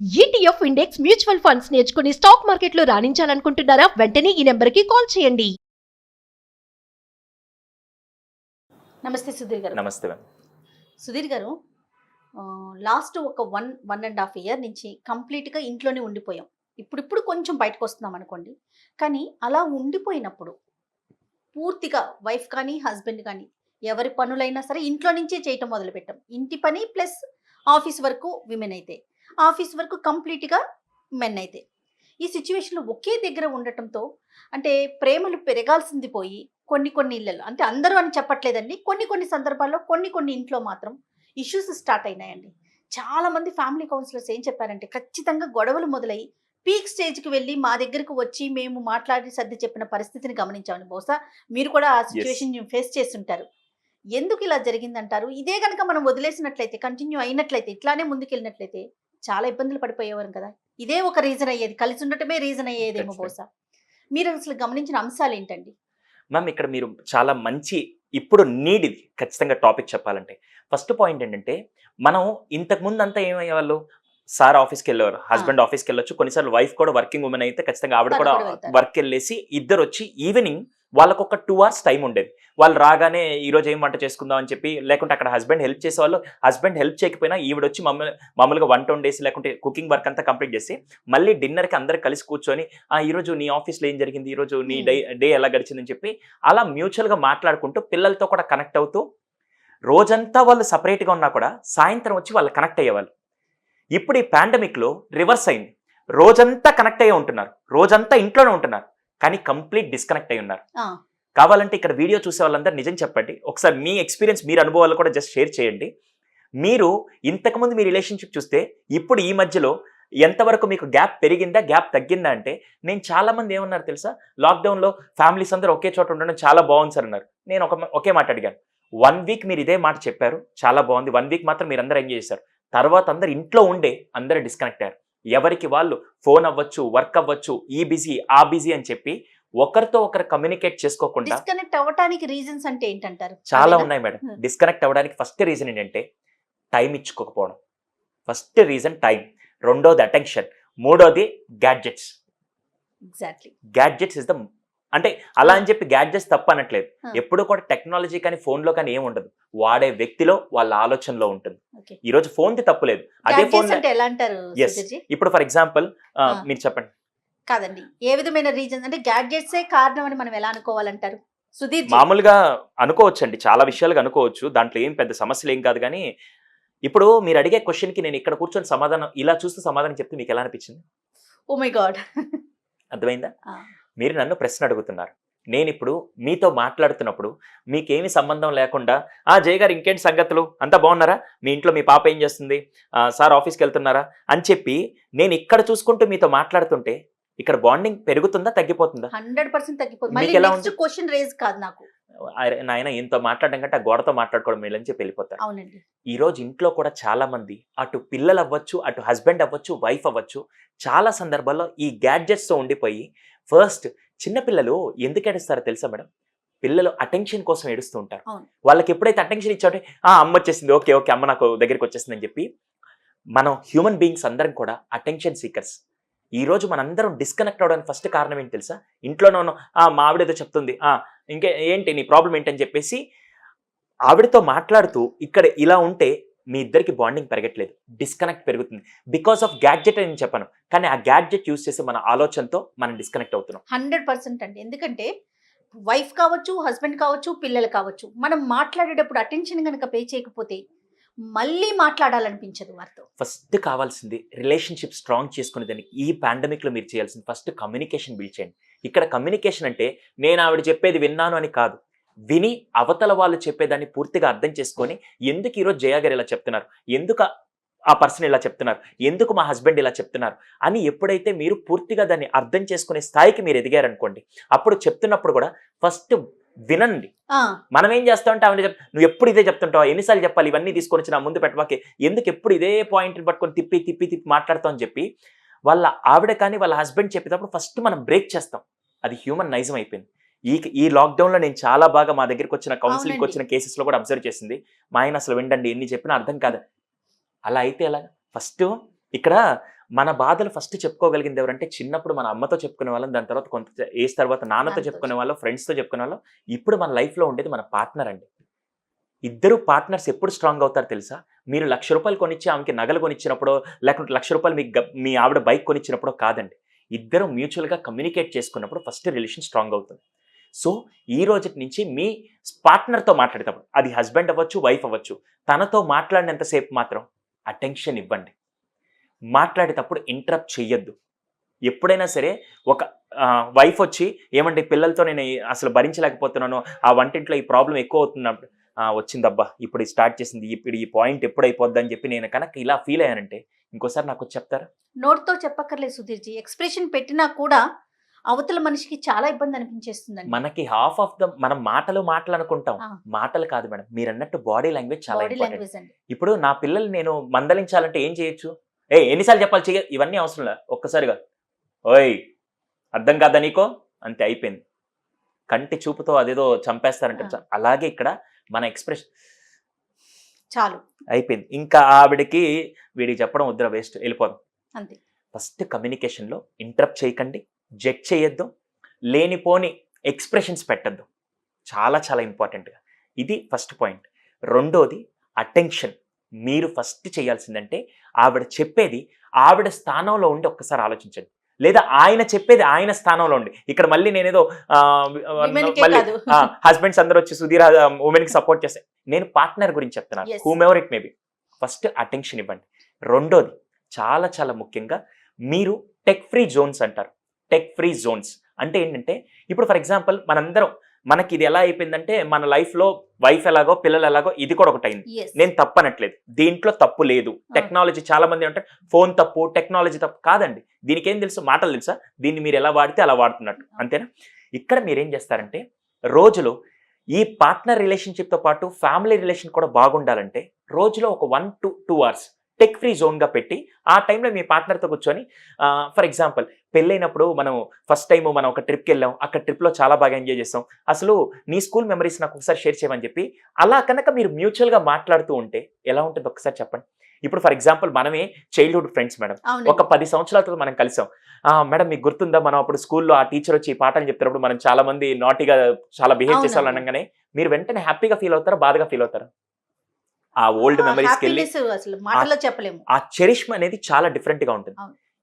ETF index mutual funds నేర్చుకుని stock మార్కెట్లో రాణించాలనుకుంటున్నారా? వెంటనే ఈ నెంబర్కి కాల్ చేయండి. నమస్తే సుధీర్ గారు. నమస్తే మ్యామ్. సుధీర్ గారు, లాస్ట్ ఒక 1.5 ఇయర్ నుంచి కంప్లీట్గా ఇంట్లోనే ఉండిపోయాం. ఇప్పుడు కొంచెం బయటకు వస్తున్నాం అనుకోండి. కానీ అలా ఉండిపోయినప్పుడు పూర్తిగా వైఫ్ కానీ హస్బెండ్ కానీ ఎవరి పనులైనా సరే ఇంట్లో నుంచే చేయటం మొదలుపెట్టాం. ఇంటి పని ప్లస్ ఆఫీస్ వరకు విమెన్ అయితే, ఆఫీస్ వరకు కంప్లీట్గా మెన్ అయితే, ఈ సిచ్యువేషన్లో ఒకే దగ్గర ఉండటంతో అంటే ప్రేమలు పెరగాల్సింది పోయి కొన్ని ఇళ్ళల్లో, అంటే అందరూ అని చెప్పట్లేదండి, కొన్ని సందర్భాల్లో కొన్ని ఇంట్లో మాత్రం ఇష్యూస్ స్టార్ట్ అయినాయండి. చాలామంది ఫ్యామిలీ కౌన్సిలర్స్ ఏం చెప్పారంటే ఖచ్చితంగా గొడవలు మొదలై పీక్ స్టేజ్కి వెళ్ళి మా దగ్గరకు వచ్చి మేము మాట్లాడి సర్ది చెప్పిన పరిస్థితిని గమనించామని. బహుశా మీరు కూడా ఆ సిచ్యువేషన్ ఫేస్ చేస్తుంటారు. ఎందుకు ఇలా జరిగిందంటారు? ఇదే కనుక మనం వదిలేసినట్లయితే, కంటిన్యూ అయినట్లయితే, ఇట్లానే ముందుకెళ్ళినట్లయితే చాలా ఇబ్బందులు పడిపోయేవారు కదా. ఇదే ఒక రీజన్ అయ్యేది, కలిసి ఉండటమే రీజన్ అయ్యేదేమో బహుశా. మీరు అసలు గమనించిన అంశాలు ఏంటండి? మ్యామ్, ఇక్కడ మీరు చాలా మంచి ఇప్పుడు నీడ్ ఇది ఖచ్చితంగా టాపిక్ చెప్పాలంటే. ఫస్ట్ పాయింట్ ఏంటంటే, మనం ఇంతకు ముందు అంతా ఏమయ్యేవాళ్ళు, సార్ ఆఫీస్కి వెళ్ళేవారు, హస్బెండ్ ఆఫీస్కి వెళ్ళొచ్చు, కొన్నిసార్లు వైఫ్ కూడా వర్కింగ్ ఉమెన్ అయితే ఖచ్చితంగా ఆవిడ కూడా వర్క్ వెళ్ళేసి ఇద్దరు వచ్చి ఈవినింగ్ వాళ్ళకు ఒక 2 hours టైం ఉండేది. వాళ్ళు రాగానే ఈరోజు ఏం వంట చేసుకుందాం అని చెప్పి, లేకుంటే అక్కడ హస్బెండ్ హెల్ప్ చేసేవాళ్ళు, హస్బెండ్ హెల్ప్ చేయకపోయినా ఈవిడ వచ్చి మామూలుగా వంట వండేసి లేకుంటే కుకింగ్ వర్క్ అంతా కంప్లీట్ చేసి మళ్ళీ డిన్నర్కి అందరు కలిసి కూర్చొని ఈరోజు నీ ఆఫీస్లో ఏం జరిగింది, ఈరోజు నీ డే ఎలా గడిచిందని చెప్పి అలా మ్యూచువల్గా మాట్లాడుకుంటూ పిల్లలతో కూడా కనెక్ట్ అవుతూ రోజంతా వాళ్ళు సపరేట్గా ఉన్నా కూడా సాయంత్రం వచ్చి వాళ్ళు కనెక్ట్ అయ్యేవాళ్ళు. ఇప్పుడు ఈ పాండమిక్లో రివర్స్ అయింది. రోజంతా కనెక్ట్ అయ్యే ఉంటున్నారు, రోజంతా ఇంట్లోనే ఉంటున్నారు, కానీ కంప్లీట్ డిస్కనెక్ట్ అయి ఉన్నారు. కావాలంటే ఇక్కడ వీడియో చూసే వాళ్ళందరూ నిజం చెప్పండి, ఒకసారి మీ ఎక్స్పీరియన్స్, మీరు అనుభవాలు కూడా జస్ట్ షేర్ చేయండి. మీరు ఇంతకుముందు మీ రిలేషన్షిప్ చూస్తే ఇప్పుడు ఈ మధ్యలో ఎంతవరకు మీకు గ్యాప్ పెరిగిందా, గ్యాప్ తగ్గిందా అంటే, నేను చాలా మంది ఏమన్నారు తెలుసా, లాక్డౌన్లో ఫ్యామిలీస్ అందరూ ఒకే చోట ఉండడం చాలా బాగుంది సార్ అన్నారు. నేను ఒకే మాట అడిగాను, 1 week మీరు ఇదే మాట చెప్పారు, చాలా బాగుంది, 1 week మాత్రం మీరు అందరూ ఎంజాయ్ చేశారు, తర్వాత అందరు ఇంట్లో ఉండే అందరూ డిస్కనెక్ట్ అయ్యారు. ఎవరికి వాళ్ళు ఫోన్ అవ్వచ్చు, వర్క్ అవ్వచ్చు, ఈ బిజీ ఆ బిజీ అని చెప్పి ఒకరితో ఒకరు కమ్యూనికేట్ చేసుకోకుండా డిస్కనెక్ట్ అవ్వడానికి రీజన్స్ అంటే ఏంటంటారు? చాలా ఉన్నాయి మేడం. డిస్కనెక్ట్ అవ్వడానికి ఫస్ట్ రీజన్ ఏంటంటే టైం ఇచ్చుకోకపోవడం. ఫస్ట్ రీజన్ టైం, రెండోది అటెన్షన్, మూడోది gadgets. Exactly, gadgets is the, అంటే అలా అని చెప్పి గ్యాడ్జెట్స్ తప్ప అనట్లేదు. ఎప్పుడు కూడా టెక్నాలజీ కానీ ఫోన్లో కానీ ఏమి ఉండదు, వాడే వ్యక్తిలో వాళ్ళ ఆలోచనలో ఉంటుంది. ఈ రోజు ఫోన్ది తప్పులేదు, అదే ఫోన్ అంటే ఎలా అంటారు? ఇప్పుడు ఫర్ ఎగ్జాంపుల్ మీరు చెప్పండి. కాదండి, ఏ విధమైన రీజన్ అంటే గ్యాడ్జెట్సే కారణం అని మనం ఎలా అనుకోవాలంటారు సుధీర్? మామూలుగా అనుకోవచ్చండి, చాలా విషయాలుగా అనుకోవచ్చు, దాంట్లో ఏం పెద్ద సమస్యలు ఏం కాదు. కానీ ఇప్పుడు మీరు అడిగే క్వశ్చన్కి నేను ఇక్కడ కూర్చొని సమాధానం ఇలా చూస్తూ సమాధానం చెప్తే మీకు ఎలా అనిపించింది? ఓ మై గాడ్, అర్థమైందా? మీరు నన్ను ప్రశ్న అడుగుతున్నారు, నేను ఇప్పుడు మీతో మాట్లాడుతున్నప్పుడు మీకేమి సంబంధం లేకుండా జయ గారు ఇంకేంటి సంగతులు, అంతా బాగున్నారా, మీ ఇంట్లో మీ పాప ఏం చేస్తుంది, సార్ ఆఫీస్కి వెళ్తున్నారా అని చెప్పి నేను ఇక్కడ చూసుకుంటూ మీతో మాట్లాడుతుంటే ఇక్కడ బాండింగ్ పెరుగుతుందా తగ్గిపోతుందా? 100% తగ్గిపోతుంది. నెక్స్ట్ క్వశ్చన్ రేజ్ కాదు నాకు, నాయన ఇంతో మాట్లాడడం కంటే ఆ గోడతో మాట్లాడుకోవడం మేలని చెప్పి వెళ్ళిపోతారు. అవునండి. ఈ రోజు ఇంట్లో కూడా చాలా మంది, అటు పిల్లలు అవ్వచ్చు, అటు హస్బెండ్ అవ్వచ్చు, వైఫ్ అవ్వచ్చు, చాలా సందర్భాల్లో ఈ గ్యాడ్జెట్స్ తో ఉండిపోయి, ఫస్ట్ చిన్నపిల్లలు ఎందుకు ఏడుస్తారో తెలుసా మేడం? పిల్లలు అటెన్షన్ కోసం ఏడుస్తూ ఉంటారు. వాళ్ళకి ఎప్పుడైతే అటెన్షన్ ఇచ్చాడే అమ్మ వచ్చేసింది, ఓకే ఓకే అమ్మ నాకు దగ్గరికి వచ్చేసింది అని చెప్పి, మనం హ్యూమన్ బీయింగ్స్ అందరం కూడా అటెన్షన్ సీకర్స్. ఈ రోజు మనందరం డిస్కనెక్ట్ అవడానికి ఫస్ట్ కారణం ఏంటి తెలుసా? ఇంట్లోనే ఉన్నాం, మా ఆవిడ ఏదో చెప్తుంది, ఇంకే ఏంటి నీ ప్రాబ్లం ఏంటి అని చెప్పేసి ఆవిడతో మాట్లాడుతూ ఇక్కడ ఇలా ఉంటే మీ ఇద్దరికి బాండింగ్ పెరగట్లేదు, డిస్కనెక్ట్ పెరుగుతుంది. బికాస్ ఆఫ్ గ్యాడ్జెట్ అని చెప్పాను, కానీ ఆ గ్యాడ్జెట్ యూస్ చేసి మన ఆలోచనతో మనం డిస్కనెక్ట్ అవుతున్నాం. 100% అండి. ఎందుకంటే వైఫ్ కావచ్చు, హస్బెండ్ కావచ్చు, పిల్లలు కావచ్చు, మనం మాట్లాడేటప్పుడు అటెన్షన్ కనుక పే చేయకపోతే మళ్ళీ మాట్లాడాలనిపించదు వారితో. ఫస్ట్ కావాల్సింది రిలేషన్షిప్ స్ట్రాంగ్ చేసుకునే దానికి ఈ పాండమిక్లో మీరు చేయాల్సింది ఫస్ట్ కమ్యూనికేషన్ బిల్డ్ చేయండి. ఇక్కడ కమ్యూనికేషన్ అంటే నేను ఆవిడ చెప్పేది విన్నాను అని కాదు, విని అవతల వాళ్ళు చెప్పేదాన్ని పూర్తిగా అర్థం చేసుకొని, ఎందుకు ఈరోజు జయ గారు ఇలా చెప్తున్నారు, ఎందుకు ఆ పర్సన్ ఇలా చెప్తున్నారు, ఎందుకు మా హస్బెండ్ ఇలా చెప్తున్నారు అని ఎప్పుడైతే మీరు పూర్తిగా దాన్ని అర్థం చేసుకునే స్థాయికి మీరు ఎదిగారనుకోండి, అప్పుడు చెప్తున్నప్పుడు కూడా ఫస్ట్ వినండి. మనం ఏం చేస్తామంటే ఆవిడ నువ్వు ఎప్పుడు ఇదే చెప్తుంటావు, ఎన్నిసార్లు చెప్పాలి, ఇవన్నీ తీసుకొని వచ్చి నా ముందు పెట్టవాకే, ఎందుకు ఎప్పుడు ఇదే పాయింట్ని పట్టుకొని తిప్పి తిప్పి తిప్పి మాట్లాడతాం అని చెప్పి వాళ్ళ ఆవిడ కానీ వాళ్ళ హస్బెండ్ చెప్పేటప్పుడు ఫస్ట్ మనం బ్రేక్ చేస్తాం. అది హ్యూమన్ నైజం అయిపోయింది. ఈ లాక్డౌన్లో నేను చాలా బాగా మా దగ్గరికి వచ్చిన కౌన్సిలింగ్కి వచ్చిన కేసెస్లో కూడా అబ్జర్వ్ చేసింది, మా ఆయన అసలు విండండి ఎన్ని చెప్పినా అర్థం కాదు. అలా అయితే ఎలా? ఫస్ట్ ఇక్కడ మన బాధలు ఫస్ట్ చెప్పుకోగలిగింది ఎవరంటే చిన్నప్పుడు మన అమ్మతో చెప్పుకునే వాళ్ళం, దాని తర్వాత కొంత ఏజ్ తర్వాత నాన్నతో చెప్పుకునే వాళ్ళం, ఫ్రెండ్స్తో చెప్పుకునే వాళ్ళం. ఇప్పుడు మన లైఫ్లో ఉండేది మన పార్ట్నర్ అండి. ఇద్దరు పార్ట్నర్స్ ఎప్పుడు స్ట్రాంగ్ అవుతారు తెలుసా? మీరు ₹1,00,000 కొనిచ్చి ఆమెకి నగలు కొనిచ్చినప్పుడో, లేకుంటే ₹1,00,000 మీ ఆవిడ బైక్ కొనిచ్చినప్పుడో కాదండి. ఇద్దరు మ్యూచువల్గా కమ్యూనికేట్ చేసుకున్నప్పుడు ఫస్ట్ రిలేషన్ స్ట్రాంగ్ అవుతుంది. సో ఈ రోజు నుంచి మీ పార్ట్నర్తో మాట్లాడేటప్పుడు, అది హస్బెండ్ అవ్వచ్చు, వైఫ్ అవ్వచ్చు, తనతో మాట్లాడినంతసేపు మాత్రం అటెన్షన్ ఇవ్వండి. మాట్లాడేటప్పుడు ఇంటరప్ట్ చెయ్యొద్దు. ఎప్పుడైనా సరే ఒక వైఫ్ వచ్చి ఏమంటే పిల్లలతో నేను అసలు భరించలేకపోతున్నాను, ఆ వంటింట్లో ఈ ప్రాబ్లం ఎక్కువ అవుతున్నప్పుడు, వచ్చిందబ్బా ఇప్పుడు స్టార్ట్ చేసింది, ఇప్పుడు ఈ పాయింట్ ఎప్పుడు అయిపోద్ది అని చెప్పి నేను కనుక ఇలా ఫీల్ అయ్యానంటే ఇంకోసారి నాకు చెప్తారా? నోట్తో చెప్పక్కర్లేదు సుధీర్జీ, ఎక్స్ప్రెషన్ పెట్టినా కూడా అవతల మనిషికి చాలా ఇబ్బంది అనిపించేస్తుందండి. మనకి మనం మాటలు అనుకుంటాం, మాటలు కాదు మేడం. మీరు అన్నట్టు బాడీ లాంగ్వేజ్ చాలా ఇంపార్టెంట్. అండి. ఇప్పుడు నా పిల్లలు నేను మందలించాలంటే ఏం చేయొచ్చు? ఎన్నిసార్లు చెప్పాలి చెయ్య, ఇవన్నీ అవసరం లేదు, ఒక్కసారిగా ఓయ్ అర్థం కాదా నీకో, అంతే అయిపోయింది. కంటి చూపుతో అదేదో చంపేస్తారంటే అలాగే ఇక్కడ మన ఎక్స్ప్రెషన్ చాలు అయిపోయింది. ఇంకా ఆవిడకి వీడికి చెప్పడం వద్దురా, వేస్ట్, వెళ్ళిపోదాం అంతే. ఫస్ట్ కమ్యూనికేషన్లో ఇంటరప్ట్ చేయకండి, జడ్జ్ చేయొద్దు, లేనిపోని ఎక్స్ప్రెషన్స్ పెట్టద్దు. చాలా చాలా ఇంపార్టెంట్గా ఇది ఫస్ట్ పాయింట్. రెండోది అటెన్షన్. మీరు ఫస్ట్ చేయాల్సిందంటే ఆవిడ చెప్పేది ఆవిడ స్థానంలో ఉండి ఒక్కసారి ఆలోచించండి, లేదా ఆయన చెప్పేది ఆయన స్థానంలో ఉండి. ఇక్కడ మళ్ళీ నేనేదో మళ్ళీ హస్బెండ్స్ అందరూ వచ్చి సుధీర్ ఉమెన్కి సపోర్ట్ చేస్తే, నేను పార్ట్నర్ గురించి చెప్తున్నాను, whom ever it maybe. First attention ఇవ్వండి. రెండోది చాలా చాలా ముఖ్యంగా, మీరు టెక్ ఫ్రీ జోన్స్ అంటారు. టెక్ ఫ్రీ జోన్స్ అంటే ఏంటంటే, ఇప్పుడు ఫర్ ఎగ్జాంపుల్ మనకి ఇది ఎలా అయిపోయిందంటే, మన లైఫ్లో వైఫ్ ఎలాగో పిల్లలు ఎలాగో ఇది కూడా ఒకటి అయింది. నేను తప్పనట్లేదు, దీంట్లో తప్పు లేదు. టెక్నాలజీ చాలా మంది అంటే ఫోన్ తప్పు, టెక్నాలజీ తప్పు కాదండి. దీనికి ఏం తెలుసు, మాటలు తెలుసా? దీన్ని మీరు ఎలా వాడితే అలా వాడుతున్నట్టు, అంతేనా? ఇక్కడ మీరేం చేస్తారంటే, రోజులో ఈ పార్ట్నర్ రిలేషన్షిప్తో పాటు ఫ్యామిలీ రిలేషన్ కూడా బాగుండాలంటే రోజులో ఒక 1 to 2 hours టెక్ ఫ్రీ జోన్గా పెట్టి, ఆ టైంలో మీ పార్ట్నర్తో కూర్చొని, ఫర్ ఎగ్జాంపుల్ పెళ్ళైనప్పుడు మనం ఫస్ట్ టైం మనం ఒక ట్రిప్కి వెళ్ళాం, అక్కడ ట్రిప్లో చాలా బాగా ఎంజాయ్ చేస్తాం, అసలు నీ స్కూల్ మెమరీస్ నాకు ఒకసారి షేర్ చేయమని చెప్పి, అలా కనుక మీరు మ్యూచువల్గా మాట్లాడుతూ ఉంటే ఎలా ఉంటుంది ఒకసారి చెప్పండి. ఇప్పుడు ఫర్ ఎగ్జాంపుల్ మనమే చైల్డ్హుడ్ ఫ్రెండ్స్ మేడం, ఒక 10 సంవత్సరాలతో మనం కలిసాం. మేడం మీకు గుర్తుందా, మనం అప్పుడు స్కూల్లో ఆ టీచర్ వచ్చి ఈ పాఠాలు చెప్తున్నప్పుడు మనం చాలా మంది నాటీగా చాలా బిహేవ్ చేసేవాళ్ళు అనగానే మీరు వెంటనే హ్యాపీగా ఫీల్ అవుతారా, బాధగా ఫీల్ అవుతారా? ఆ ఓల్డ్ మెమరీస్కి వెళ్ళి అసలు మాటల్లో చెప్పలేము. ఆ చెరిష్మ అనేది చాలా డిఫరెంట్ గా ఉంటుంది.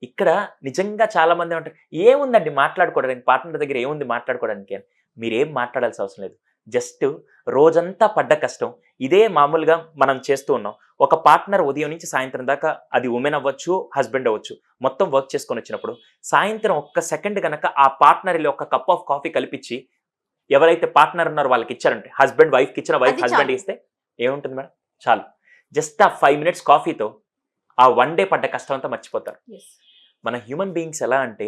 ఇక్కడ నిజంగా చాలా మంది ఉంటారు, ఏముందండి మాట్లాడుకోవడానికి, పార్ట్నర్ దగ్గర ఏముంది మాట్లాడుకోవడానికి అని. మీరేం మాట్లాడాల్సిన అవసరం లేదు. జస్ట్ రోజంతా పడ్డ కష్టం ఇదే మామూలుగా మనం చేస్తూ ఉన్నాం. ఒక పార్ట్నర్ ఉదయం నుంచి సాయంత్రం దాకా, అది ఉమెన్ అవ్వచ్చు, హస్బెండ్ అవ్వచ్చు, మొత్తం వర్క్ చేసుకొని వచ్చినప్పుడు సాయంత్రం ఒక్క సెకండ్ కనుక ఆ పార్ట్నర్ ఒక కప్ ఆఫ్ కాఫీ కలిపించి ఎవరైతే పార్ట్నర్ ఉన్నారో వాళ్ళకి ఇచ్చారంటే, హస్బెండ్ వైఫ్కి ఇచ్చిన, వైఫ్ హస్బెండ్ ఇస్తే ఏముంటుంది మేడం? చాలు. జస్ట్ ఆ 5 minutes కాఫీతో ఆ 1 day పడ్డ కష్టం అంతా మర్చిపోతారు. మన హ్యూమన్ బీయింగ్స్ ఎలా అంటే,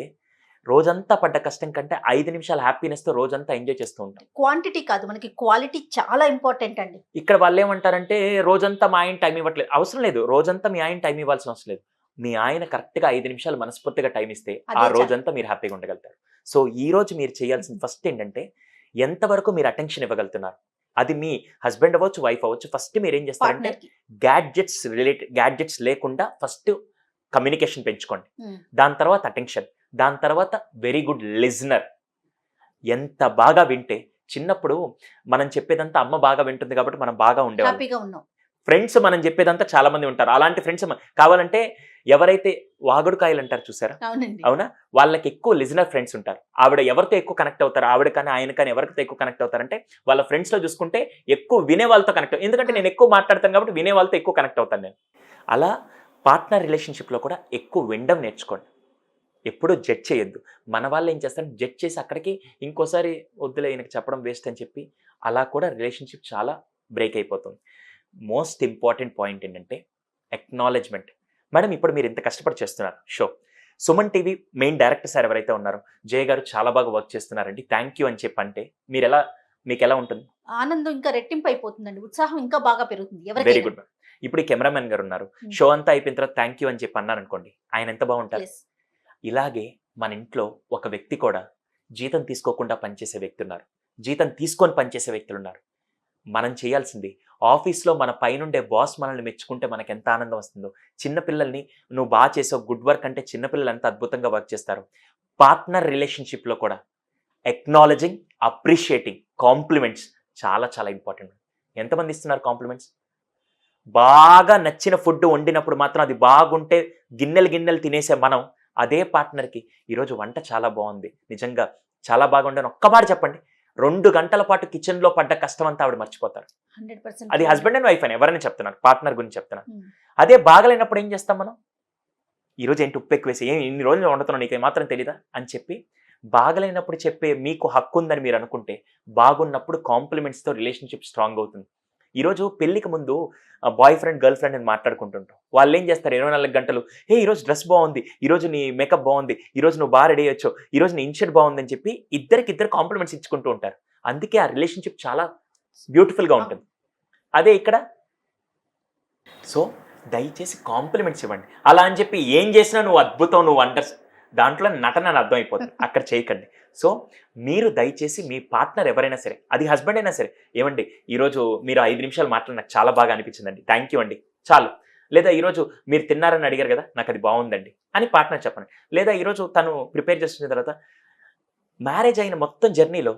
రోజంతా పడ్డ కష్టం కంటే 5 నిమిషాల హ్యాపీనెస్తో రోజంతా ఎంజాయ్ చేస్తూ ఉంటాం. క్వాంటిటీ కాదు, మనకి క్వాలిటీ చాలా ఇంపార్టెంట్ అండి. ఇక్కడ వాళ్ళు ఏమంటారంటే, రోజంతా మా ఆయన టైం ఇవ్వట్లేదు. అవసరం లేదు, రోజంతా మీ ఆయన టైం ఇవ్వాల్సిన అవసరం లేదు. మీ ఆయన కరెక్ట్గా 5 నిమిషాలు మనస్ఫూర్తిగా టైం ఇస్తే ఆ రోజంతా మీరు హ్యాపీగా ఉండగలుగుతారు. సో ఈ రోజు మీరు చేయాల్సిన ఫస్ట్ ఏంటంటే, ఎంతవరకు మీరు అటెన్షన్ ఇవ్వగలుగుతున్నారు. అది మీ హస్బెండ్ అవ్వచ్చు, వైఫ్ అవ్వచ్చు. ఫస్ట్ మీరు ఏం చేస్తారంటే, గ్యాడ్జెట్స్ లేకుండా ఫస్ట్ కమ్యూనికేషన్ పెంచుకోండి. దాని తర్వాత అటెన్షన్, దాని తర్వాత వెరీ గుడ్ లిజనర్. ఎంత బాగా వింటే, చిన్నప్పుడు మనం చెప్పేదంతా అమ్మ బాగా వింటుంది కాబట్టి మనం బాగా ఉండేవాళ్ళం. ఫ్రెండ్స్ మనం చెప్పేదంతా చాలా మంది ఉంటారు. అలాంటి ఫ్రెండ్స్ కావాలంటే, ఎవరైతే వాగుడుకాయలు అంటారు చూసారా, అవునా, వాళ్ళకి ఎక్కువ లిజనర్ ఫ్రెండ్స్ ఉంటారు. ఆవిడ ఎవరితో ఎక్కువ కనెక్ట్ అవుతారు, ఆవిడ కానీ ఆయన కానీ ఎవరితో ఎక్కువ కనెక్ట్ అవుతారంటే, వాళ్ళ ఫ్రెండ్స్లో చూసుకుంటే ఎక్కువ వినే వాళ్ళతో కనెక్ట్. ఎందుకంటే నేను ఎక్కువ మాట్లాడతాను కాబట్టి వినే వాళ్ళతో ఎక్కువ కనెక్ట్ అవుతాను నేను. అలా పార్ట్నర్ రిలేషన్షిప్లో కూడా ఎక్కువ వినడం నేర్చుకోండి. ఎప్పుడూ జడ్జ్ చేయొద్దు. మన వాళ్ళు ఏం చేస్తారు, జడ్జ్ చేసి అక్కడికి ఇంకోసారి వద్దులే ఈయనకి చెప్పడం వేస్ట్ అని చెప్పి, అలా కూడా రిలేషన్షిప్ చాలా బ్రేక్ అయిపోతుంది. మోస్ట్ ఇంపార్టెంట్ పాయింట్ ఏంటంటే ఎక్నాలెడ్జ్మెంట్. మేడం ఇప్పుడు మీరు ఇంత కష్టపడి చేస్తున్నారు show, Suman TV main director sir ఎవరైతే ఉన్నారో, జయ గారు చాలా బాగా వర్క్ చేస్తున్నారండి, థ్యాంక్ యూ అని చెప్పంటే మీకు ఎలా ఉంటుంది? ఆనందం ఇంకా రెట్టింపు అయిపోతుందండి, ఉత్సాహం ఇంకా బాగా పెరుగుతుంది. Very good. ఇప్పుడు ఈ కెమెరామెన్ గారు ఉన్నారు, షో అంతా అయిపోయిన తర్వాత థ్యాంక్ యూ అని చెప్పి అన్నారు అనుకోండి, ఆయన ఎంత బాగుంటారు. ఇలాగే మన ఇంట్లో ఒక వ్యక్తి కూడా జీతం తీసుకోకుండా పనిచేసే వ్యక్తి ఉన్నారు, జీతం తీసుకొని పనిచేసే వ్యక్తులు ఉన్నారు. మనం చేయాల్సింది ఆఫీస్లో మన పైనుండే బాస్ మనల్ని మెచ్చుకుంటే మనకి ఎంత ఆనందం వస్తుందో, చిన్నపిల్లల్ని నువ్వు బాగా చేసావు గుడ్ వర్క్ అంటే చిన్నపిల్లలు ఎంత అద్భుతంగా వర్క్ చేస్తారు. పార్ట్నర్ రిలేషన్షిప్లో కూడా ఎక్నాలజింగ్, అప్రిషియేటింగ్, కాంప్లిమెంట్స్ చాలా చాలా ఇంపార్టెంట్. ఎంతమంది ఇస్తున్నారు కాంప్లిమెంట్స్? బాగా నచ్చిన ఫుడ్ వండినప్పుడు మాత్రం అది బాగుంటే గిన్నెలు తినేసే మనం అదే పార్ట్నర్కి ఈరోజు వంట చాలా బాగుంది, నిజంగా చాలా బాగుండని ఒక్కబారి చెప్పండి, 2 గంటల పాటు కిచెన్లో పడ్డ కష్టం అంతా ఆవిడ మర్చిపోతారు. 100% అది హస్బెండ్ అండ్ వైఫ్ అని ఎవరైనా చెప్తున్నారు, పార్ట్నర్ గురించి చెప్తున్నారు. Hmm. అదే బాగలేనప్పుడు ఏం చేస్తాం మనం? ఈరోజు ఏంటి ఉప్పు ఎక్కువ వేసి, ఇన్ని రోజులు వండుతున్నావు నీకు మాత్రం తెలీదా అని చెప్పి బాగలేనప్పుడు చెప్పే మీకు హక్కు ఉందని మీరు అనుకుంటే, బాగున్నప్పుడు కాంప్లిమెంట్స్తో రిలేషన్షిప్ స్ట్రాంగ్ అవుతుంది. ఈరోజు పెళ్లికి ముందు బాయ్ ఫ్రెండ్ గర్ల్ ఫ్రెండ్ అని మాట్లాడుకుంటుంటాం. వాళ్ళు ఏం చేస్తారు 24 గంటలు, ఈరోజు డ్రెస్ బాగుంది, ఈరోజు నీ మేకప్ బాగుంది, ఈరోజు నువ్వు బాగా రెడీ అయ్యొచ్చు, ఈరోజు నీ ఇన్షర్ట్ బాగుంది అని చెప్పి ఇద్దరు కాంప్లిమెంట్స్ ఇచ్చుకుంటూ ఉంటారు. అందుకే ఆ రిలేషన్షిప్ చాలా బ్యూటిఫుల్గా ఉంటుంది. అదే ఇక్కడ సో దయచేసి కాంప్లిమెంట్స్ ఇవ్వండి. అలా అని చెప్పి ఏం చేసినా నువ్వు అద్భుతం, నువ్వు దాంట్లో నటన అని అర్థమైపోతుంది, అక్కడ చేయకండి. సో మీరు దయచేసి మీ పార్ట్నర్ ఎవరైనా సరే, అది హస్బెండ్ అయినా సరే, ఏమండి ఈరోజు మీరు 5 నిమిషాలు మాట్లాడి నాకు చాలా బాగా అనిపించిందండి, థ్యాంక్ యూ అండి చాలు. లేదా ఈరోజు మీరు తిన్నారని అడిగారు కదా, నాకు అది బాగుందండి అని పార్ట్నర్ చెప్పండి. లేదా ఈరోజు తను ప్రిపేర్ చేస్తున్న తర్వాత మ్యారేజ్ అయిన మొత్తం జర్నీలో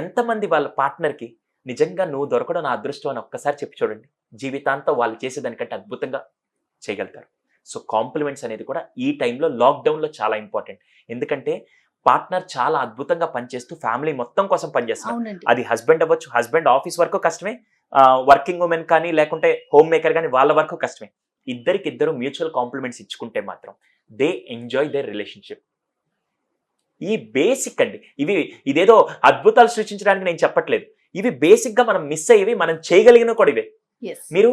ఎంతమంది వాళ్ళ పార్ట్నర్కి నిజంగా నువ్వు దొరకడం నా అదృష్టం అని ఒక్కసారి చెప్పి చూడండి, జీవితాంతం వాళ్ళు చేసేదానికంటే అద్భుతంగా చేయగలుగుతారు. సో కాంప్లిమెంట్స్ అనేది కూడా ఈ టైంలో లాక్డౌన్లో చాలా ఇంపార్టెంట్. ఎందుకంటే పార్ట్నర్ చాలా అద్భుతంగా పనిచేస్తూ ఫ్యామిలీ మొత్తం కోసం పనిచేస్తున్నారు. అది హస్బెండ్ అవ్వచ్చు, హస్బెండ్ ఆఫీస్ వర్క్ కష్టమే, వర్కింగ్ ఉమెన్ కానీ లేకుంటే హోమ్ మేకర్ కానీ వాళ్ళ వర్క్ కష్టమే. ఇద్దరు మ్యూచువల్ కాంప్లిమెంట్స్ ఇచ్చుకుంటే మాత్రం దే ఎంజాయ్ దేర్ రిలేషన్షిప్. ఈ బేసిక్ అండి, ఇదేదో అద్భుతాలు సృష్టించడానికి నేను చెప్పట్లేదు, ఇవి బేసిక్గా మనం మిస్ అయ్యేవి, మనం చేయగలిగిన కూడా ఇవే. మీరు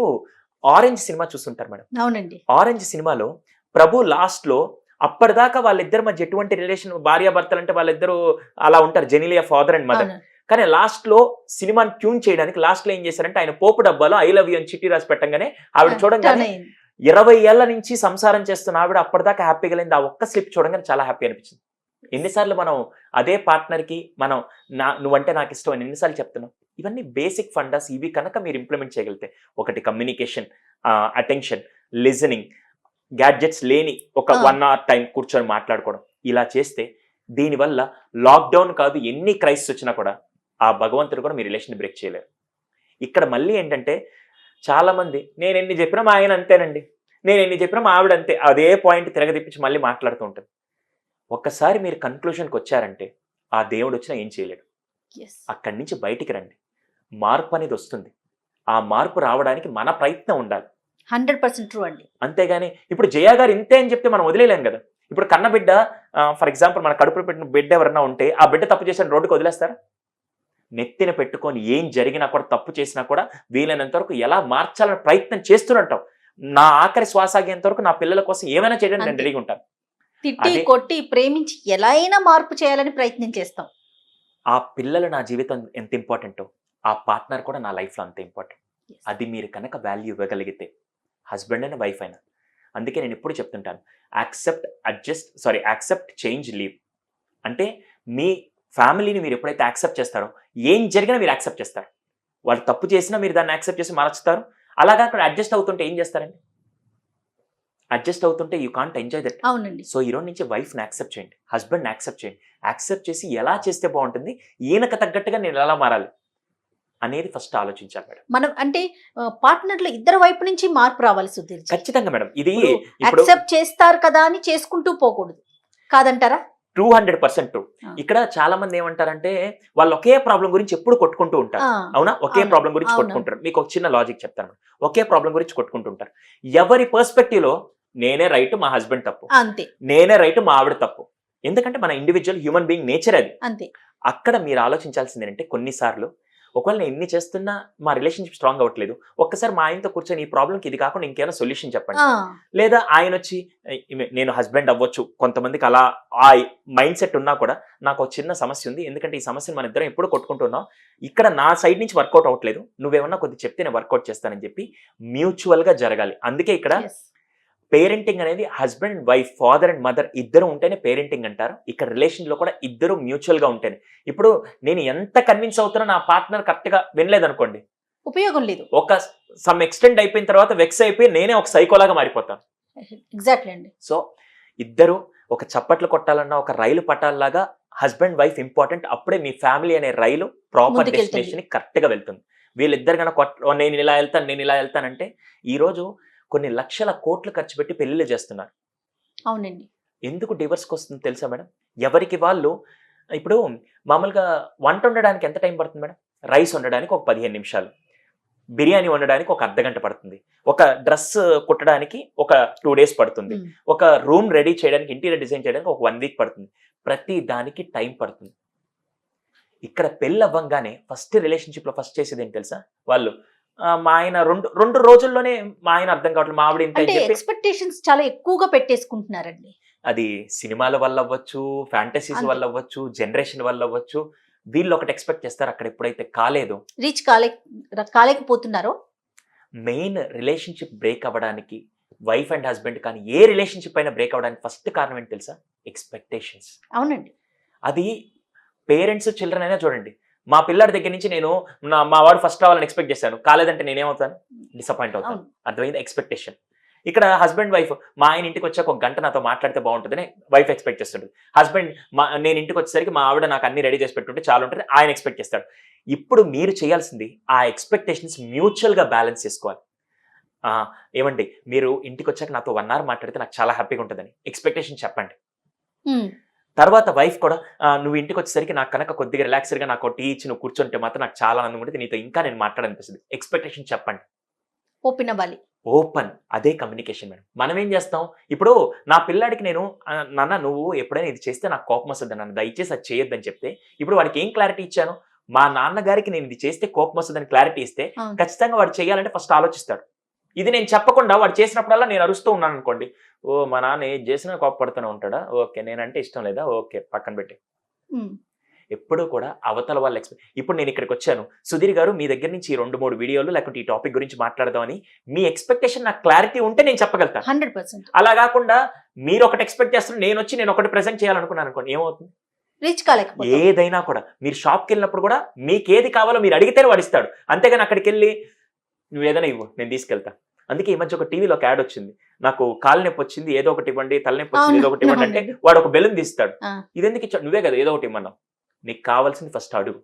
ఆరెంజ్ సినిమా చూస్తుంటారు మేడం. అవునండి. ఆరెంజ్ సినిమాలో ప్రభు లాస్ట్ లో అప్పటిదాకా వాళ్ళిద్దరి మధ్య ఎటువంటి రిలేషన్, భార్యాభర్తలు అంటే వాళ్ళిద్దరూ అలా ఉంటారు, జెనిలియా ఫాదర్ అండ్ మదర్. కానీ లాస్ట్ లో సినిమాని ట్యూన్ చేయడానికి లాస్ట్ లో ఏం చేశారంటే ఆయన పోపు డబ్బాలో ఐ లవ్ యూ అని చిట్టి రాసి పెట్టంగానే ఆవిడ చూడంగానే 20 ఏళ్ల నుంచి సంసారం చేస్తున్న ఆవిడ అప్పటిదాకా హ్యాపీగా లేని ఆ ఒక్క స్లిప్ చూడంగానే చాలా హ్యాపీ అనిపించింది. ఎన్నిసార్లు మనం అదే పార్ట్నర్కి మనం నువ్వంటే నాకు ఇష్టం అని ఎన్నిసార్లు చెప్తున్నాం. ఇవన్నీ బేసిక్ ఫండాస్. ఇవి కనుక మీరు ఇంప్లిమెంట్ చేయగలిగితే, ఒకటి కమ్యూనికేషన్, అటెన్షన్, లిజనింగ్, గ్యాడ్జెట్స్ లేని ఒక 1 hour టైం కూర్చొని మాట్లాడుకోవడం, ఇలా చేస్తే దీనివల్ల లాక్డౌన్ కాదు ఎన్ని క్రైసిస్ వచ్చినా కూడా ఆ భగవంతుడు కూడా మీ రిలేషన్ బ్రేక్ చేయలేరు. ఇక్కడ మళ్ళీ ఏంటంటే చాలా మంది నేను ఎన్ని చెప్పినా మా ఆయన అంతేనండి, నేను ఎన్ని చెప్పినా మా ఆవిడ అంతే, అదే పాయింట్ తిరగదిప్పించి మళ్ళీ మాట్లాడుతూ ఉంటుంది. ఒక్కసారి మీరు కన్క్లూషన్కి వచ్చారంటే ఆ దేవుడు వచ్చినా ఏం చేయలేడు. అక్కడి నుంచి బయటికి రండి, మార్పు అనేది వస్తుంది. ఆ మార్పు రావడానికి మన ప్రయత్నం ఉండాలి. 100% ట్రూ అండి. అంతేగాని ఇప్పుడు జయ గారు ఇంతే అని చెప్తే మనం వదిలేలేం కదా. ఇప్పుడు కన్న బిడ్డ, ఫర్ ఎగ్జాంపుల్ మన కడుపులో పెట్టిన బిడ్డ ఎవరన్నా ఉంటే ఆ బిడ్డ తప్పు చేసిన రోడ్డుకి వదిలేస్తారా? నెత్తిన పెట్టుకొని ఏం జరిగినా కూడా, తప్పు చేసినా కూడా వీలైనంత వరకు ఎలా మార్చాలని ప్రయత్నం చేస్తున్నట్టాం. నా ఆఖరి శ్వాస ఆగేంత వరకు నా పిల్లల కోసం ఏమైనా చేయడానికి నేను రెడీగా ఉంటాను. తిట్టి కొట్టి ప్రేమించి ఎలా అయినా మార్పు చేయాలని ప్రయత్నం చేస్తాం. ఆ పిల్లలు నా జీవితం ఎంత ఇంపార్టెంటో ఆ పార్ట్నర్ కూడా నా లైఫ్లో అంత ఇంపార్టెంట్. అది మీరు కనుక వాల్యూ ఇవ్వగలిగితే, హస్బెండ్ అయినా వైఫ్ అయినా. అందుకే నేను ఎప్పుడు చెప్తుంటాను, యాక్సెప్ట్ చేంజ్ లీవ్. అంటే మీ ఫ్యామిలీని మీరు ఎప్పుడైతే యాక్సెప్ట్ చేస్తారో ఏం జరిగినా మీరు యాక్సెప్ట్ చేస్తారు. వాళ్ళు తప్పు చేసినా మీరు దాన్ని యాక్సెప్ట్ చేసి మార్చుతారు. అలాగా అక్కడ అడ్జస్ట్ అవుతుంటే ఏం చేస్తారండి? అడ్జస్ట్ అవుతుంటే యూ కాంట్ ఎంజాయ్ దట్. అవునండి. సో ఈరోజు నుంచి వైఫ్ని యాక్సెప్ట్ చేయండి, హస్బెండ్ని యాక్సెప్ట్ చేయండి. యాక్సెప్ట్ చేసి ఎలా చేస్తే బాగుంటుంది, ఈయనకు తగ్గట్టుగా నేను ఎలా మారాలి అనేది ఫస్ట్ ఆలోచించాలి మేడం. మనం అంటే పార్ట్నర్లు ఇద్దరు వైపు నుంచి మార్పు రావాలి సుధీర్. ఖచ్చితంగా మేడం. ఇది యాక్సెప్ట్ చేస్తారు కదా అని చేసుకుంటూ పోకూడదు, కాదంటారా? 200% ట్రూ. ఇక్కడ చాలా మంది ఏమంటారంటే వాళ్ళు ఒకే ప్రాబ్లం గురించి ఎప్పుడు కొట్టుకుంటూ ఉంటారు. అవునా? ఒకే ప్రాబ్లం గురించి కొట్టుకుంటారు. మీకు ఒక చిన్న లాజిక్ చెప్తాను. ఒకే ప్రాబ్లం గురించి కొట్టుకుంటుంటారు. ఎవరి పర్స్పెక్టివ్ లో నేనే రైట్, మా హస్బెండ్ తప్పు, అంతే, నేనే రైట్, మా ఆవిడ తప్పు. ఎందుకంటే మన ఇండివిజువల్ హ్యూమన్ బీయింగ్ నేచర్ అది. అంతే. అక్కడ మీరు ఆలోచించాల్సింది ఏంటంటే, కొన్నిసార్లు ఒకవేళ నేను ఎన్ని చేస్తున్నా మా రిలేషన్షిప్ స్ట్రాంగ్ అవ్వట్లేదు, ఒక్కసారి మా ఆయనతో కూర్చొని ఈ ప్రాబ్లంకి ఇది కాకుండా ఇంకేమైనా సొల్యూషన్ చెప్పండి. లేదా ఆయన వచ్చి నేను హస్బెండ్ అవ్వచ్చు, కొంతమందికి అలా ఆ మైండ్ సెట్ ఉన్నా కూడా నాకు ఒక చిన్న సమస్య ఉంది, ఎందుకంటే ఈ సమస్యను మన ఇద్దరం ఎప్పుడు కొట్టుకుంటున్నాం, ఇక్కడ నా సైడ్ నుంచి వర్కౌట్ అవ్వట్లేదు, నువ్వేమన్నా కొద్ది చెప్తే నేను వర్కౌట్ చేస్తానని చెప్పి మ్యూచువల్గా జరగాలి. అందుకే ఇక్కడ పేరెంటింగ్ అనేది husband and wife, father and mother ఇద్దరు ఉంటేనే పేరెంటింగ్ అంటారు. ఇక్కడ రిలేషన్లో కూడా ఇద్దరు మ్యూచువల్గా ఉంటేనే. ఇప్పుడు నేను ఎంత కన్విన్స్ అవుతున్నా నా పార్ట్నర్ కరెక్ట్గా వినలేదనుకోండి, ఉపయోగం లేదు. ఒక సమ్ ఎక్స్టెండ్ అయిపోయిన తర్వాత వెక్స్ అయిపోయి నేనే ఒక సైకోలాగా మారిపోతాను. ఎగ్జాక్ట్లీ అండి. సో ఇద్దరు ఒక చప్పట్లు కొట్టాలన్నా ఒక రైలు పట్టాలలాగా హస్బెండ్ వైఫ్ ఇంపార్టెంట్. అప్పుడే మీ ఫ్యామిలీ అనే రైలు ప్రాపర్ ముందుకెళ్తుంది. డెస్టినేషన్ కరెక్ట్ గా వెళ్తుంది. వీళ్ళిద్దరు కనుక నేను ఇలా వెళ్తానంటే ఈ రోజు కొన్ని లక్షల కోట్లు ఖర్చు పెట్టి పెళ్లిళ్ళు చేస్తున్నారు. అవునండి. ఎందుకు డివర్స్కి వస్తుంది తెలుసా మేడం? ఎవరికి వాళ్ళు ఇప్పుడు మామూలుగా వంట వండడానికి ఎంత టైం పడుతుంది మేడం? రైస్ వండడానికి ఒక 15 నిమిషాలు, బిర్యానీ వండడానికి ఒక అర్ధగంట పడుతుంది, ఒక డ్రెస్ కుట్టడానికి ఒక 2 days పడుతుంది, ఒక రూమ్ రెడీ చేయడానికి ఇంటీరియర్ డిజైన్ చేయడానికి ఒక 1 week పడుతుంది. ప్రతి దానికి టైం పడుతుంది. ఇక్కడ పెళ్ళి అవ్వంగానే ఫస్ట్ రిలేషన్షిప్ లో ఫస్ట్ చేసేది ఏంటి తెలుసా? వాళ్ళు మా ఆయన రెండు రోజుల్లోనే మా ఆయన అర్థం కావట్లేదు, మా ఆవిడ ఇంత అంటే ఎక్స్పెక్టేషన్స్ చాలా ఎక్కువగా పెట్టేసుకుంటున్నారండి. అది సినిమాల వల్ల అవ్వచ్చు, ఫ్యాంటసీస్ వల్ల అవ్వచ్చు, జనరేషన్ వల్ల అవ్వచ్చు. వీళ్ళు ఒకటి ఎక్స్పెక్ట్ చేస్తారు, అక్కడ ఎప్పుడైతే కాలేదో, రీచ్ కాలేకపోతున్నారో. మెయిన్ రిలేషన్షిప్ బ్రేక్ అవ్వడానికి వైఫ్ అండ్ హస్బెండ్ కానీ ఏ రిలేషన్షిప్ అయినా బ్రేక్ అవ్వడానికి ఫస్ట్ కారణం ఏంటి తెలుసా? ఎక్స్పెక్టేషన్స్. అవునండి. అది పేరెంట్స్ చిల్డ్రన్ అయినా చూడండి. మా పిల్లడి దగ్గర నుంచి నేను మా వాడు ఫస్ట్ రావాలని ఎక్స్పెక్ట్ చేశాను, కాలేదంటే నేనేమవుతాను? డిసప్పాయింట్ అవుతాను. అర్థమైంది? ఎక్స్పెక్టేషన్. ఇక్కడ హస్బెండ్ వైఫ్ మా ఆయన ఇంటికి వచ్చాక ఒక గంట నాతో మాట్లాడితే బాగుంటుందని వైఫ్ ఎక్స్పెక్ట్ చేస్తుంటుంది. హస్బెండ్ నేను ఇంటికి వచ్చేసరికి మా ఆవిడ నాకు అన్ని రెడీ చేసి పెట్టుంటే చాలా ఉంటుంది ఆయన ఎక్స్పెక్ట్ చేస్తాడు. ఇప్పుడు మీరు చేయాల్సింది ఆ ఎక్స్పెక్టేషన్స్ మ్యూచువల్గా బ్యాలెన్స్ చేసుకోవాలి. ఏమండి మీరు ఇంటికి వచ్చాక నాతో 1 hour మాట్లాడితే నాకు చాలా హ్యాపీగా ఉంటుందని ఎక్స్పెక్టేషన్ చెప్పండి. తర్వాత వైఫ్ కూడా నువ్వు ఇంటికి వచ్చేసరికి నాకు కనుక కొద్దిగా రిలాక్స్డ్గా నాకు టీ ఇచ్చి నువ్వు కూర్చుంటే మాత్రం నాకు చాలా ఆనందం ఉంటుంది, నీతో ఇంకా నేను మాట్లాడాలనిపిస్తుంది. ఎక్స్పెక్టేషన్ చెప్పండి. ఓపెన్ అవ్వాలి. ఓపెన్. అదే కమ్యూనికేషన్ మేడం. మనం ఏం చేస్తాం ఇప్పుడు? నా పిల్లాడికి నేను నాన్న నువ్వు ఎప్పుడైనా ఇది చేస్తే నాకు కోపం వస్తుంది నన్ను దయచేసి అది చేయొద్దని చెప్తే, ఇప్పుడు వాడికి ఏం క్లారిటీ ఇచ్చాను? మా నాన్నగారికి నేను ఇది చేస్తే కోపం వస్తుందని క్లారిటీ ఇస్తే ఖచ్చితంగా వాడు చేయాలంటే ఫస్ట్ ఆలోచిస్తాడు. ఇది నేను చెప్పకుండా వాడు చేసినప్పుడల్లా నేను అరుస్తూ ఉన్నాను అనుకోండి, ఓ మా నాన్న ఏది చేసినా కోపపడుతూనే ఉంటాడా, ఓకే నేనంటే ఇష్టం లేదా, ఓకే పక్కన పెట్టి. ఎప్పుడూ కూడా అవతల వాళ్ళ ఇప్పుడు నేను ఇక్కడికి వచ్చాను, సుధీర్ గారు మీ దగ్గర నుంచి 2-3 వీడియోలు లేకపోతే ఈ టాపిక్ గురించి మాట్లాడదామని మీ ఎక్స్పెక్టేషన్ నాకు క్లారిటీ ఉంటే నేను చెప్పగలుగుతాను. 100%. అలా కాకుండా మీరు ఒకటి ఎక్స్పెక్ట్ చేస్తున్నారు, నేను ఒకటి ప్రెజెంట్ చేయాలనుకున్నాను అనుకోండి, ఏమవుతుంది? రీచ్ కాలేకపోతే. ఏదైనా కూడా మీరు షాప్కి వెళ్ళినప్పుడు కూడా మీకు ఏది కావాలో మీరు అడిగితేనే వాడిస్తాడు. అంతేగాని అక్కడికి వెళ్ళి నువ్వు ఏదైనా ఇవ్వు నేను తీసుకెళ్తా. అందుకే ఈ మధ్య ఒక టీవీలో ఒక యాడ్ వచ్చింది, నాకు కాలు నొప్పి వచ్చింది ఏదో ఒకటి ఇవ్వండి, తలనొప్పి వచ్చింది ఏదో ఒకటి ఇవ్వండి అంటే వాడు ఒక బెలూన్ తీస్తాడు. ఇది ఎందుకు ఇచ్చాడు? నువ్వే కదా ఏదో ఒకటి ఇమ్మన్నావు. నీకు కావాల్సింది ఫస్ట్ అడుగు.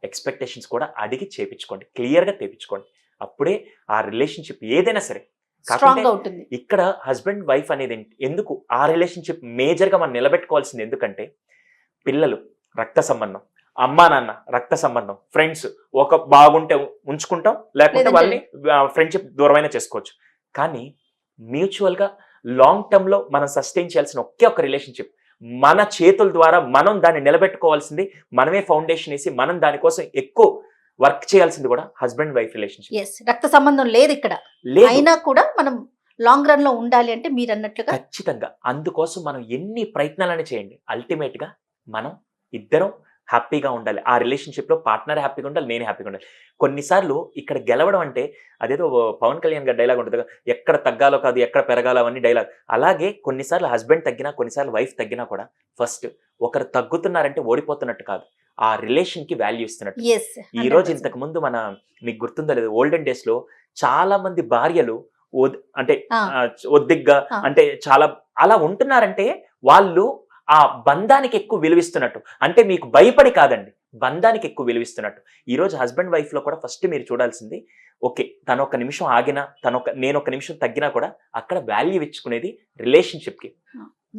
ఎక్స్పెక్టేషన్స్ కూడా అడిగి చేపించుకోండి, క్లియర్గా తెప్పించుకోండి. అప్పుడే ఆ రిలేషన్షిప్ ఏదైనా సరే స్ట్రాంగ్ ఉంటుంది. ఇక్కడ హస్బెండ్ వైఫ్ అనేది ఎందుకు ఆ రిలేషన్షిప్ మేజర్గా మనం నిలబెట్టుకోవాల్సింది ఎందుకంటే పిల్లలు రక్త సంబంధం, అమ్మా నాన్న రక్త సంబంధం, ఫ్రెండ్స్ ఒక బాగుంటే ఉంచుకుంటాం, లేకుంటే వాళ్ళని ఫ్రెండ్షిప్ దూరమైనా చేసుకోవచ్చు. కానీ మ్యూచువల్గా లాంగ్ టర్మ్ లో మనం సస్టైన్ చేయాల్సిన ఒకే ఒక రిలేషన్షిప్, మన చేతుల ద్వారా మనం దాన్ని నిలబెట్టుకోవాల్సింది, మనమే ఫౌండేషన్ వేసి మనం దానికోసం ఎక్కువ వర్క్ చేయాల్సింది కూడా హస్బెండ్ వైఫ్ రిలేషన్షిప్. రక్త సంబంధం లేదు ఇక్కడ, అయినా కూడా మనం లాంగ్ రన్ లో ఉండాలి అంటే మీరు అన్నట్లుగా ఖచ్చితంగా. అందుకోసం మనం ఎన్ని ప్రయత్నాలని చేయండి, అల్టిమేట్ గా మనం ఇద్దరం హ్యాపీగా ఉండాలి. ఆ రిలేషన్షిప్ లో పార్ట్నర్ హ్యాపీగా ఉండాలి, నేను హ్యాపీగా ఉండాలి. కొన్నిసార్లు ఇక్కడ గెలవడం అంటే అదేదో పవన్ కళ్యాణ్ గారి డైలాగ్ ఉంటుంది, ఎక్కడ తగ్గాలో కాదు ఎక్కడ పెరగాలో అవన్నీ డైలాగ్. అలాగే కొన్నిసార్లు హస్బెండ్ తగ్గినా కొన్నిసార్లు వైఫ్ తగ్గినా కూడా ఫస్ట్ ఒకరు తగ్గుతున్నారంటే ఓడిపోతున్నట్టు కాదు, ఆ రిలేషన్ కి వాల్యూ ఇస్తున్నట్టు. ఈ రోజు ఇంతకు ముందు మీకు గుర్తుందో లేదు, ఓల్డెన్ డేస్ లో చాలా మంది భార్యలు అంటే ఒద్దిగ్గా అంటే చాలా అలా ఉంటున్నారంటే వాళ్ళు ఆ బంధానికి ఎక్కువ విలువిస్తున్నట్టు. అంటే మీకు భయపడి కాదండి, బంధానికి ఎక్కువ విలువిస్తున్నట్టు. ఈ రోజు హస్బెండ్ వైఫ్ లో కూడా ఫస్ట్ మీరు చూడాల్సింది, ఓకే తను ఒక నిమిషం ఆగినా నేను ఒక నిమిషం తగ్గినా కూడా అక్కడ వాల్యూ ఇచ్చుకునేది రిలేషన్షిప్ కి.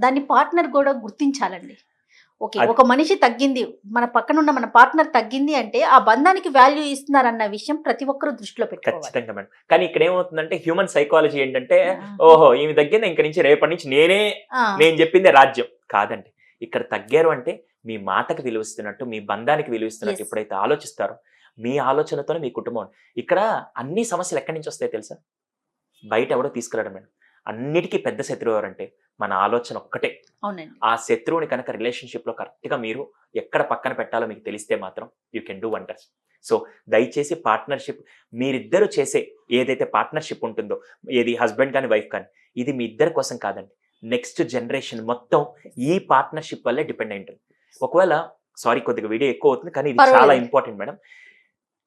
దాన్ని పార్ట్నర్ కూడా గుర్తించాలండి. ఓకే ఒక మనిషి తగ్గింది, మన పక్కన ఉన్న మన పార్ట్నర్ తగ్గింది అంటే ఆ బంధానికి వాల్యూ ఇస్తున్నారన్న విషయం ప్రతి ఒక్కరూ దృష్టిలో పెట్టుకోవాలి. ఖచ్చితంగా మేడం. కానీ ఇక్కడ ఏమవుతుందంటే హ్యూమన్ సైకాలజీ ఏంటంటే, ఓహో ఈమె తగ్గింది ఇంక నుంచి రేపటి నుంచి నేను చెప్పిందే రాజ్యం కాదండి. ఇక్కడ తగ్గారు అంటే మీ మాటకు విలువిస్తున్నట్టు, మీ బంధానికి విలువిస్తున్నట్టు ఎప్పుడైతే ఆలోచిస్తారో మీ ఆలోచనతోనే మీ కుటుంబం. ఇక్కడ అన్ని సమస్యలు ఎక్కడి నుంచి వస్తాయి తెలుసా? బయట ఎవడో తీసుకురావడం మేడం. అన్నిటికీ పెద్ద శత్రువు ఎవరంటే మన ఆలోచన ఒక్కటే. ఆ శత్రువుని కనుక రిలేషన్షిప్ లో కరెక్ట్ గా మీరు ఎక్కడ పక్కన పెట్టాలో మీకు తెలిస్తే మాత్రం you can do wonders. So దయచేసి పార్ట్నర్షిప్ మీరిద్దరు చేసే ఏదైతే పార్ట్నర్షిప్ ఉంటుందో, ఏది హస్బెండ్ కానీ వైఫ్ కానీ, ఇది మీ ఇద్దరి కోసం కాదండి, నెక్స్ట్ జనరేషన్ మొత్తం ఈ పార్ట్నర్షిప్ వల్లే డిపెండ్ అయి ఉంటుంది. ఒకవేళ సారీ కొద్దిగా వీడియో ఎక్కువ అవుతుంది కానీ ఇది చాలా ఇంపార్టెంట్ మేడం.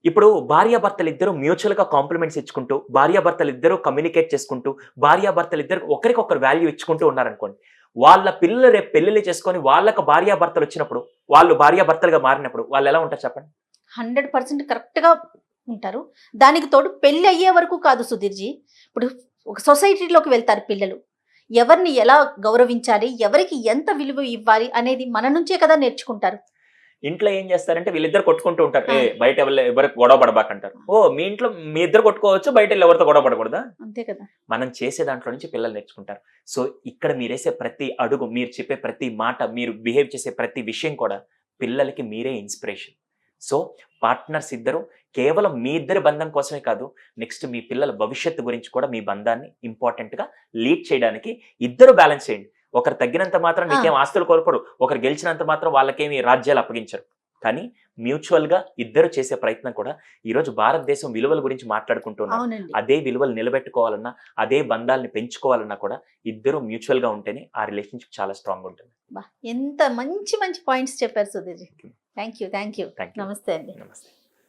ఇప్పుడు భార్యాభర్తలు ఇద్దరు మ్యూచువల్ గా కాంప్లిమెంట్స్ ఇచ్చుకుంటూ, భార్యాభర్తలు ఇద్దరు కమ్యూనికేట్ చేసుకుంటూ, భార్యాభర్తలు ఇద్దరు ఒకరికొకరు వాల్యూ ఇచ్చుకుంటూ ఉన్నారనుకోండి, వాళ్ళ పిల్లలు రేపు పెళ్లిళ్ళు చేసుకొని వాళ్ళకు భార్యాభర్తలు వచ్చినప్పుడు, వాళ్ళు భార్యాభర్తలుగా మారినప్పుడు వాళ్ళు ఎలా ఉంటారు చెప్పండి? 100% కరెక్ట్గా ఉంటారు. దానికి తోడు పెళ్ళి అయ్యే వరకు కాదు సుధీర్జీ, ఇప్పుడు ఒక సొసైటీలోకి వెళ్తారు పిల్లలు, ఎవరిని ఎలా గౌరవించాలి, ఎవరికి ఎంత విలువ ఇవ్వాలి అనేది మన నుంచే కదా నేర్చుకుంటారు. ఇంట్లో ఏం చేస్తారంటే వీళ్ళిద్దరు కొట్టుకుంటూ ఉంటారు, బయట ఎవరికి గొడవ పడబాకంటారు. మీ ఇంట్లో మీ ఇద్దరు కొట్టుకోవచ్చు, బయట ఎవరితో గొడవ పడకూడదా? అంతే కదా. మనం చేసే దాంట్లో నుంచి పిల్లలు నేర్చుకుంటారు. సో ఇక్కడ మీరేసే ప్రతి అడుగు, మీరు చెప్పే ప్రతి మాట, మీరు బిహేవ్ చేసే ప్రతి విషయం కూడా పిల్లలకి మీరే ఇన్స్పిరేషన్. సో పార్ట్నర్స్ ఇద్దరు కేవలం మీ ఇద్దరి బంధం కోసమే కాదు, నెక్స్ట్ మీ పిల్లల భవిష్యత్తు గురించి కూడా మీ బంధాన్ని ఇంపార్టెంట్ గా లీడ్ చేయడానికి ఇద్దరు బ్యాలెన్స్ చేయండి. ఒకరు తగ్గినంత మాత్రం మీకేం ఆస్తులు కోల్పోరు, ఒకరు గెలిచినంత మాత్రం వాళ్ళకేమి రాజ్యాలు అప్పగించరు. కానీ మ్యూచువల్ గా ఇద్దరు చేసే ప్రయత్నం కూడా ఈరోజు భారతదేశం విలువల గురించి మాట్లాడుకుంటున్నారు. అవునండి. అదే విలువలు నిలబెట్టుకోవాలన్నా, అదే బంధాలని పెంచుకోవాలన్నా కూడా ఇద్దరు మ్యూచువల్ గా ఉంటేనే ఆ రిలేషన్షిప్ చాలా స్ట్రాంగ్ ఉంటుంది. ఎంత మంచి మంచి పాయింట్స్ చెప్పారు Sudheerji. Thank you. Thank you. నమస్తే అండి. నమస్తే.